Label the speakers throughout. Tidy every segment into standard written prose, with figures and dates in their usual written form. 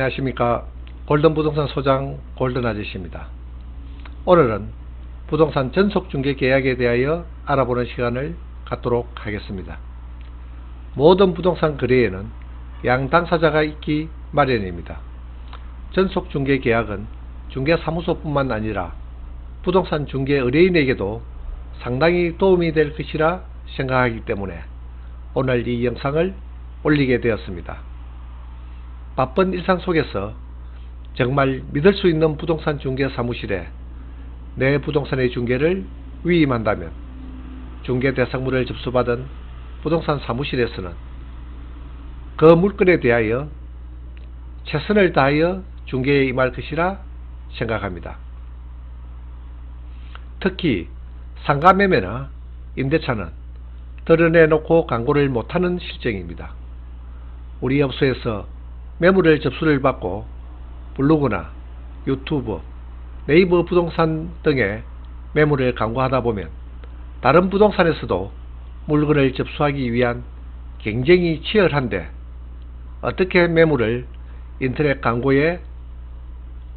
Speaker 1: 안녕하십니까. 골든부동산 소장 골든아저씨입니다. 오늘은 부동산 전속중개 계약에 대하여 알아보는 시간을 갖도록 하겠습니다. 모든 부동산 거래에는 양 당사자가 있기 마련입니다. 전속중개 계약은 중개사무소뿐만 아니라 부동산 중개 의뢰인에게도 상당히 도움이 될 것이라 생각하기 때문에 오늘 이 영상을 올리게 되었습니다. 바쁜 일상 속에서 정말 믿을 수 있는 부동산 중개 사무실에 내 부동산의 중개를 위임한다면 중개 대상물을 접수받은 부동산 사무실에서는 그 물건에 대하여 최선을 다하여 중개에 임할 것이라 생각합니다. 특히 상가매매나 임대차는 드러내놓고 광고를 못하는 실정입니다. 우리 업소에서 매물을 접수를 받고 블로그나 유튜브, 네이버 부동산 등에 매물을 광고하다 보면 다른 부동산에서도 물건을 접수하기 위한 경쟁이 치열한데 어떻게 매물을 인터넷 광고에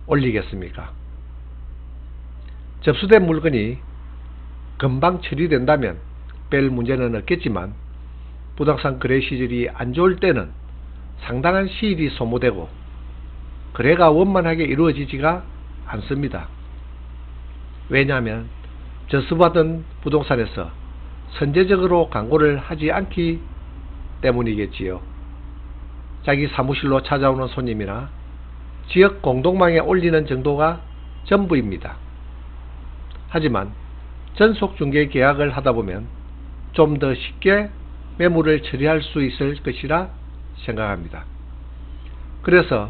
Speaker 1: 올리겠습니까? 접수된 물건이 금방 처리된다면 별 문제는 없겠지만 부동산 거래 시절이 안 좋을 때는 상당한 시일이 소모되고 거래가 원만하게 이루어지지가 않습니다. 왜냐하면 접수받은 부동산에서 선제적으로 광고를 하지 않기 때문이겠지요. 자기 사무실로 찾아오는 손님이나 지역 공동망에 올리는 정도가 전부입니다. 하지만 전속중개 계약을 하다보면 좀 더 쉽게 매물을 처리할 수 있을 것이라 생각합니다. 그래서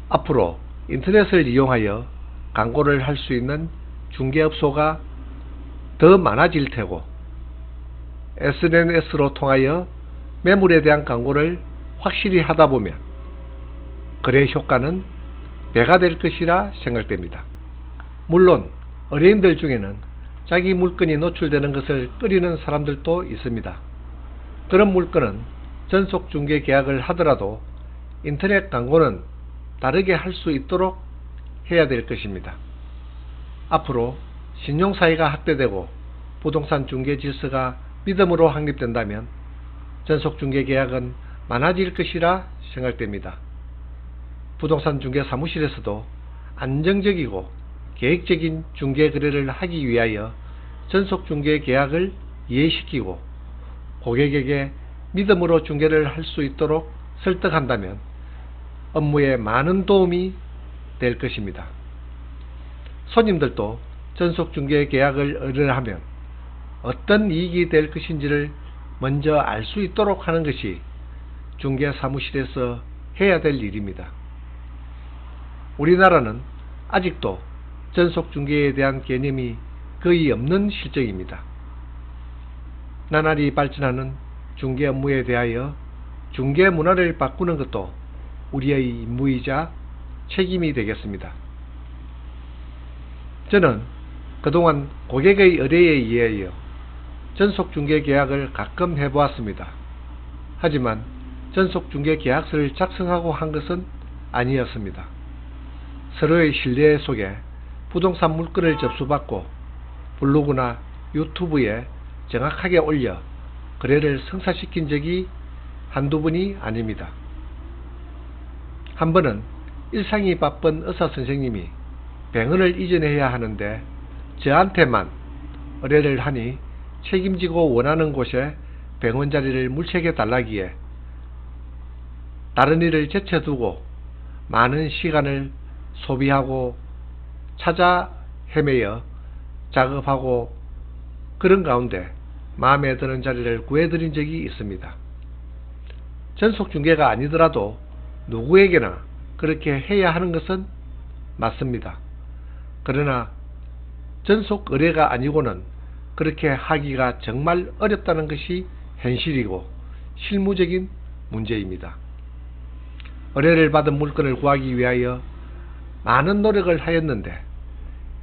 Speaker 1: 앞으로 인터넷을 이용하여 광고를 할 수 있는 중개업소가 더 많아질 테고 SNS로 통하여 매물에 대한 광고를 확실히 하다 보면 거래 효과는 배가 될 것이라 생각됩니다. 물론 의뢰인들 중에는 자기 물건이 노출되는 것을 꺼리는 사람들도 있습니다. 그런 물건은 전속중개 계약을 하더라도 인터넷 광고는 다르게 할 수 있도록 해야 될 것입니다. 앞으로 신용사회가 확대되고 부동산 중개 질서가 믿음으로 확립된다면 전속중개 계약은 많아질 것이라 생각됩니다. 부동산 중개 사무실에서도 안정적이고 계획적인 중개 거래를 하기 위하여 전속중개 계약을 이해시키고 고객에게 믿음으로 중개를 할 수 있도록 설득한다면 업무에 많은 도움이 될 것입니다. 손님들도 전속중개 계약을 의뢰하면 어떤 이익이 될 것인지를 먼저 알 수 있도록 하는 것이 중개사무실에서 해야 될 일입니다. 우리나라는 아직도 전속중개에 대한 개념이 거의 없는 실정입니다. 나날이 발전하는 중개 업무에 대하여 중개 문화를 바꾸는 것도 우리의 임무이자 책임이 되겠습니다. 저는 그동안 고객의 의뢰에 의하여 전속중개 계약을 가끔 해보았습니다. 하지만 전속중개 계약서를 작성하고 한 것은 아니었습니다. 서로의 신뢰 속에 부동산 물건을 접수받고 블로그나 유튜브에 정확하게 올려 거래를 성사시킨 적이 한두 번이 아닙니다. 한 번은 일상이 바쁜 의사선생님이 병원을 이전해야 하는데 저한테만 의뢰를 하니 책임지고 원하는 곳에 병원 자리를 물색해 달라기에 다른 일을 제쳐두고 많은 시간을 소비하고 찾아 헤매어 작업하고 그런 가운데 마음에 드는 자리를 구해드린 적이 있습니다. 전속중개가 아니더라도 누구에게나 그렇게 해야 하는 것은 맞습니다. 그러나 전속 의뢰가 아니고는 그렇게 하기가 정말 어렵다는 것이 현실이고 실무적인 문제입니다. 의뢰를 받은 물건을 구하기 위하여 많은 노력을 하였는데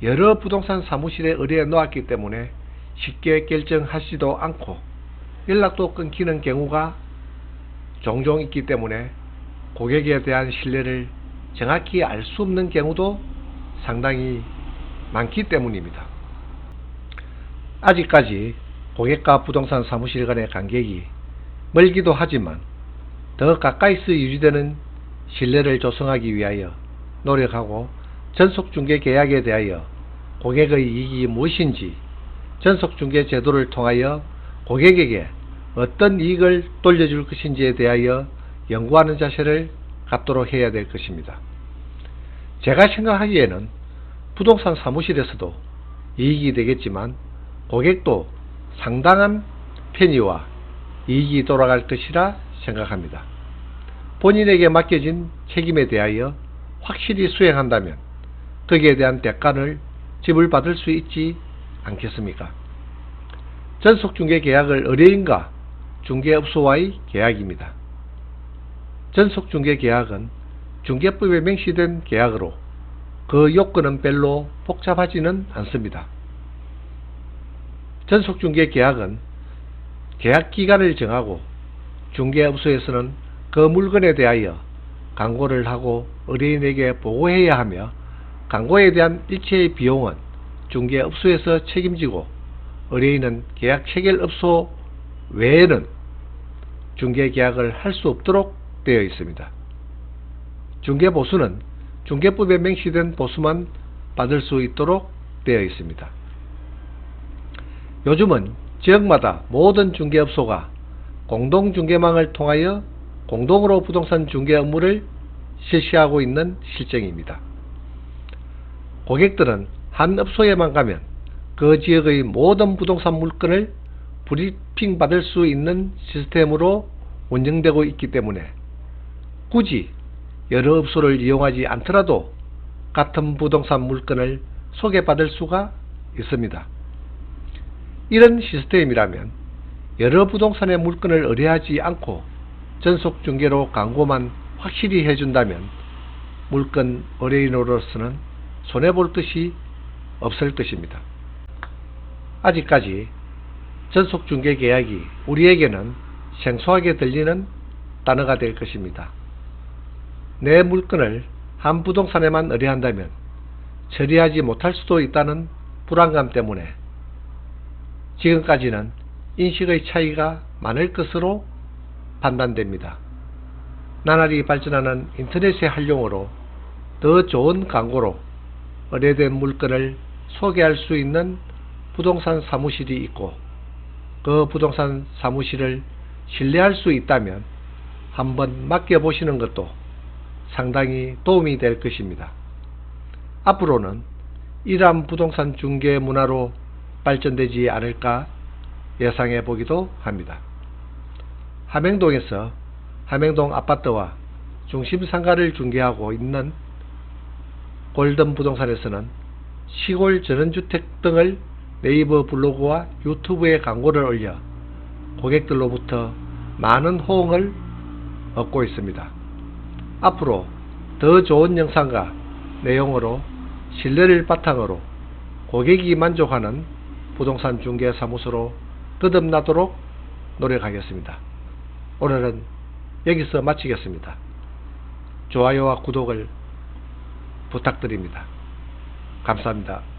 Speaker 1: 여러 부동산 사무실에 의뢰해 놓았기 때문에 쉽게 결정하지도 않고 연락도 끊기는 경우가 종종 있기 때문에 고객에 대한 신뢰를 정확히 알 수 없는 경우도 상당히 많기 때문입니다. 아직까지 고객과 부동산 사무실 간의 간격이 멀기도 하지만 더 가까이서 유지되는 신뢰를 조성하기 위하여 노력하고 전속중개 계약에 대하여 고객의 이익이 무엇인지 전속중개 제도를 통하여 고객에게 어떤 이익을 돌려줄 것인지에 대하여 연구하는 자세를 갖도록 해야 될 것입니다. 제가 생각하기에는 부동산 사무실에서도 이익이 되겠지만 고객도 상당한 편의와 이익이 돌아갈 것이라 생각합니다. 본인에게 맡겨진 책임에 대하여 확실히 수행한다면 거기에 대한 대가를 지불받을 수 있지 않겠습니까? 전속중개 계약을 의뢰인과 중개업소와의 계약입니다. 전속중개 계약은 중개법에 명시된 계약으로 그 요건은 별로 복잡하지는 않습니다. 전속중개 계약은 계약기간을 정하고 중개업소에서는 그 물건에 대하여 광고를 하고 의뢰인에게 보고해야 하며 광고에 대한 일체의 비용은 중개업소에서 책임지고 의뢰인은 계약 체결업소 외에는 중개계약을 할 수 없도록 되어 있습니다. 중개보수는 중개법에 명시된 보수만 받을 수 있도록 되어 있습니다. 요즘은 지역마다 모든 중개업소가 공동중개망을 통하여 공동으로 부동산 중개 업무를 실시하고 있는 실정입니다. 고객들은 한 업소에만 가면 그 지역의 모든 부동산 물건을 브리핑 받을 수 있는 시스템으로 운영되고 있기 때문에 굳이 여러 업소를 이용하지 않더라도 같은 부동산 물건을 소개받을 수가 있습니다. 이런 시스템이라면 여러 부동산의 물건을 의뢰하지 않고 전속중개로 광고만 확실히 해준다면 물건 의뢰인으로서는 손해볼 것이 없을 것입니다. 아직까지 전속중개 계약이 우리에게는 생소하게 들리는 단어가 될 것입니다. 내 물건을 한 부동산에만 의뢰한다면 처리하지 못할 수도 있다는 불안감 때문에 지금까지는 인식의 차이가 많을 것으로 판단됩니다. 나날이 발전하는 인터넷의 활용으로 더 좋은 광고로 의뢰된 물건을 소개할 수 있는 부동산 사무실이 있고 그 부동산 사무실을 신뢰할 수 있다면 한번 맡겨보시는 것도 상당히 도움이 될 것입니다. 앞으로는 이러한 부동산 중개 문화로 발전되지 않을까 예상해 보기도 합니다. 함행동에서 함행동 아파트와 중심 상가를 중개하고 있는 골든부동산에서는 시골 전원주택 등을 네이버 블로그와 유튜브에 광고를 올려 고객들로부터 많은 호응을 얻고 있습니다. 앞으로 더 좋은 영상과 내용으로 신뢰를 바탕으로 고객이 만족하는 부동산 중개 사무소로 거듭나도록 노력하겠습니다. 오늘은 여기서 마치겠습니다. 좋아요와 구독을 부탁드립니다. 감사합니다.